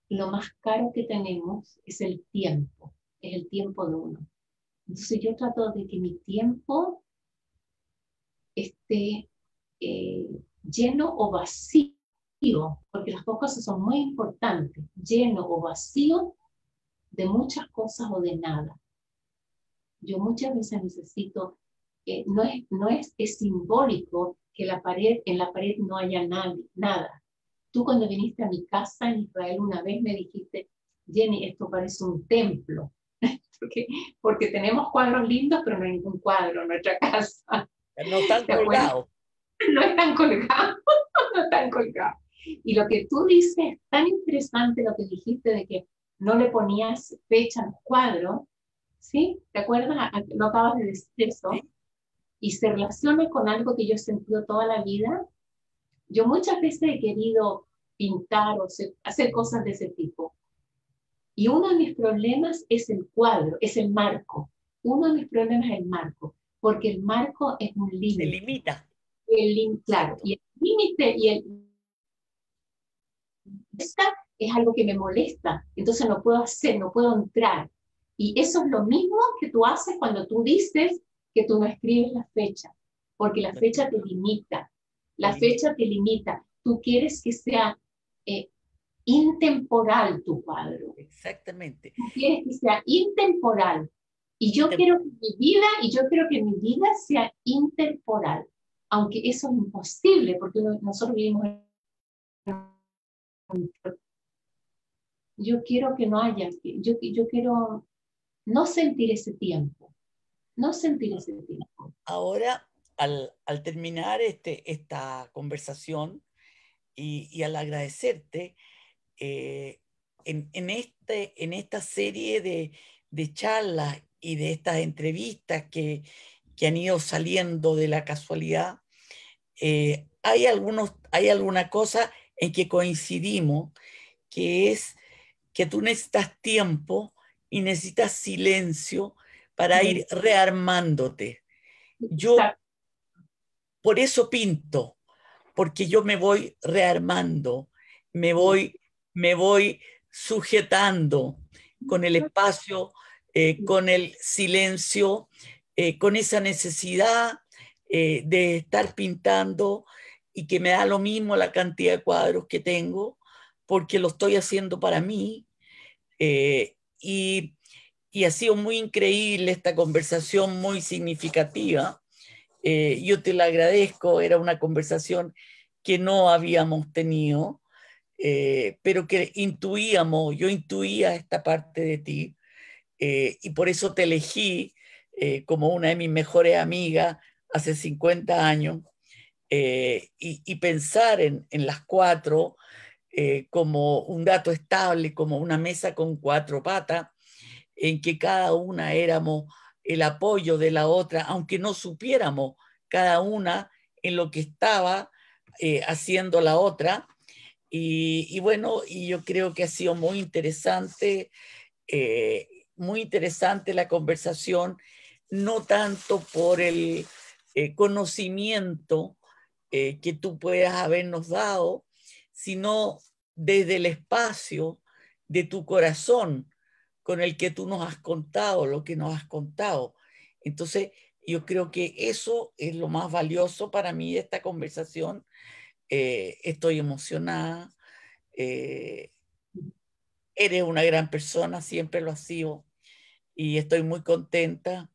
Speaker 3: lo más caro que tenemos es el tiempo de uno. Entonces yo trato de que mi tiempo esté lleno o vacío, porque las dos cosas son muy importantes, lleno o vacío de muchas cosas o de nada. Yo muchas veces necesito, es simbólico que en la pared no haya nada. Tú cuando viniste a mi casa en Israel una vez me dijiste, Jenny, esto parece un templo, porque tenemos cuadros lindos, pero no hay ningún cuadro en nuestra casa.
Speaker 2: No están colgados.
Speaker 3: No están colgados, no están colgados. Y lo que tú dices es tan interesante lo que dijiste de que no le ponías fecha al cuadro, ¿sí? ¿Te acuerdas? Lo acabas de decir eso.
Speaker 2: ¿Sí?
Speaker 3: Y se relaciona con algo que yo he sentido toda la vida. Yo muchas veces he querido pintar o hacer cosas de ese tipo. Y uno de mis problemas es el cuadro, es el marco. Uno de mis problemas es el marco, porque el marco es un límite.
Speaker 2: Se limita.
Speaker 3: Claro, y el límite es algo que me molesta, entonces no puedo hacer, no puedo entrar. Y eso es lo mismo que tú haces cuando tú dices que tú no escribes la fecha, porque la fecha te limita. La fecha te limita. Tú quieres que sea intemporal tu cuadro.
Speaker 2: Exactamente.
Speaker 3: Tú quieres que sea intemporal. Y yo quiero que mi vida sea intemporal. Aunque eso es imposible, porque nosotros vivimos yo quiero que no haya, yo quiero no sentir ese tiempo, no sentir ese tiempo.
Speaker 2: Ahora, al terminar esta conversación y al agradecerte, en esta serie de charlas y de estas entrevistas que han ido saliendo de la casualidad, hay alguna cosa en que coincidimos, que es que tú necesitas tiempo y necesitas silencio para ir rearmándote. Yo por eso pinto, porque yo me voy rearmando, me voy sujetando con el espacio, con el silencio, con esa necesidad de estar pintando y que me da lo mismo la cantidad de cuadros que tengo, porque lo estoy haciendo para mí. Y, y ha sido muy increíble esta conversación, muy significativa. Yo te la agradezco, era una conversación que no habíamos tenido, pero que yo intuía esta parte de ti, y por eso te elegí como una de mis mejores amigas hace 50 años, y pensar en las cuatro como un dato estable, como una mesa con cuatro patas, en que cada una éramos el apoyo de la otra, aunque no supiéramos cada una en lo que estaba haciendo la otra. Y bueno, y yo creo que ha sido muy interesante la conversación, no tanto por el conocimiento que tú puedas habernos dado, sino desde el espacio de tu corazón con el que tú nos has contado lo que nos has contado. Entonces, yo creo que eso es lo más valioso para mí de esta conversación. Estoy emocionada. Eres una gran persona, siempre lo has sido, y estoy muy contenta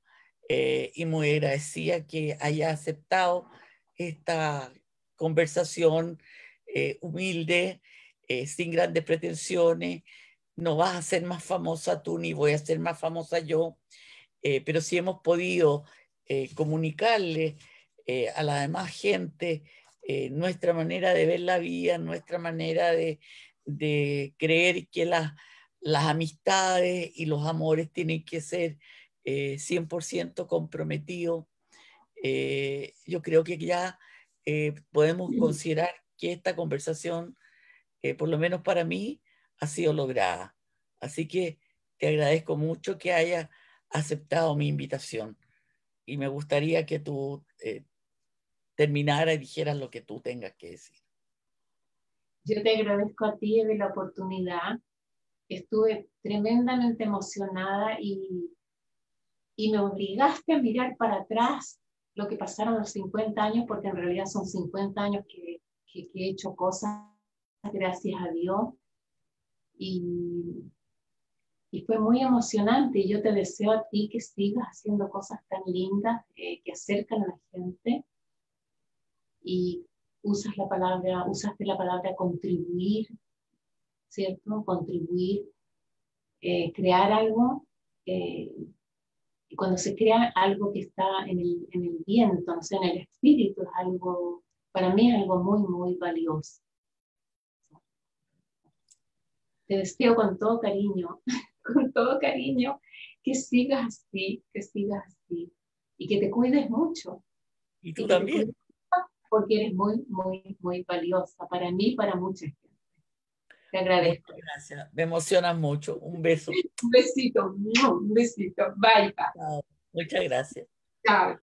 Speaker 2: y muy agradecida que haya aceptado esta conversación humilde, sin grandes pretensiones. No vas a ser más famosa tú, ni voy a ser más famosa yo, pero sí hemos podido comunicarle a la demás gente nuestra manera de ver la vida, nuestra manera de creer que las amistades y los amores tienen que ser 100% comprometidos. Yo creo que ya podemos considerar que esta conversación, por lo menos para mí, ha sido lograda. Así que te agradezco mucho que hayas aceptado mi invitación y me gustaría que tú terminaras y dijeras lo que tú tengas que decir.
Speaker 3: Yo te agradezco a ti de la oportunidad. Estuve tremendamente emocionada y me obligaste a mirar para atrás lo que pasaron los 50 años, porque en realidad son 50 años que he hecho cosas, gracias a Dios. Y fue muy emocionante. Y yo te deseo a ti que sigas haciendo cosas tan lindas que acercan a la gente. Y usaste la palabra contribuir, ¿cierto? Contribuir, crear algo. Y cuando se crea algo que está en el viento, no sé, en el espíritu, es algo, para mí es algo muy, muy valioso. Te deseo con todo cariño, con todo cariño, que sigas así, y que te cuides mucho.
Speaker 2: Y tú también.
Speaker 3: Porque eres muy, muy, muy valiosa para mí y para mucha gente. Te agradezco.
Speaker 2: Muchas gracias. Me emocionas mucho. Un beso.
Speaker 3: Un besito, un besito. Bye, bye.
Speaker 2: Chao. Muchas gracias.
Speaker 3: Chao.